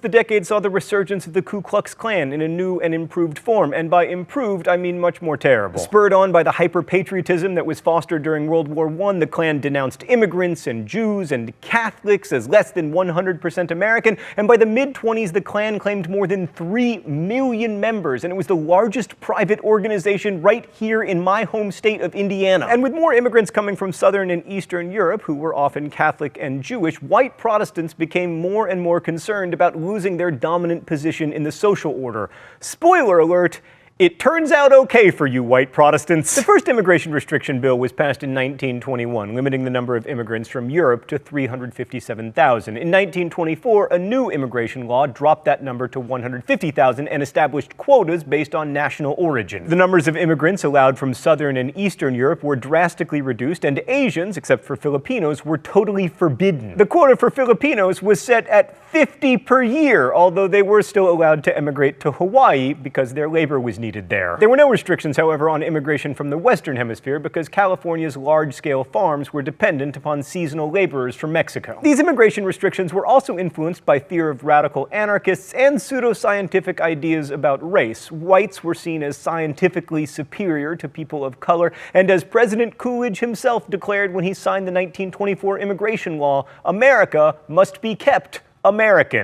the decade saw the resurgence of the Ku Klux Klan in a new and improved form, and by improved, I mean much more terrible. Spurred on by the hyper-patriotism that was fostered during World War I, the Klan denounced immigrants and Jews and Catholics as less than 100% American, and by the mid-20s, the Klan claimed more than 3 million members, and it was the largest private organization right here in my home state of Indiana. And with more immigrants coming from Southern and Eastern Europe, who were often Catholic and Jewish, white Protestants became more and more concerned about losing their dominant position in the social order. Spoiler alert, it turns out okay for you white Protestants. The first immigration restriction bill was passed in 1921, limiting the number of immigrants from Europe to 357,000. In 1924, a new immigration law dropped that number to 150,000 and established quotas based on national origin. The numbers of immigrants allowed from Southern and Eastern Europe were drastically reduced, and Asians, except for Filipinos, were totally forbidden. The quota for Filipinos was set at 50 per year, although they were still allowed to emigrate to Hawaii because their labor was needed there. There were no restrictions, however, on immigration from the Western Hemisphere because California's large-scale farms were dependent upon seasonal laborers from Mexico. These immigration restrictions were also influenced by fear of radical anarchists and pseudoscientific ideas about race. Whites were seen as scientifically superior to people of color, and as President Coolidge himself declared when he signed the 1924 immigration law, America must be kept American.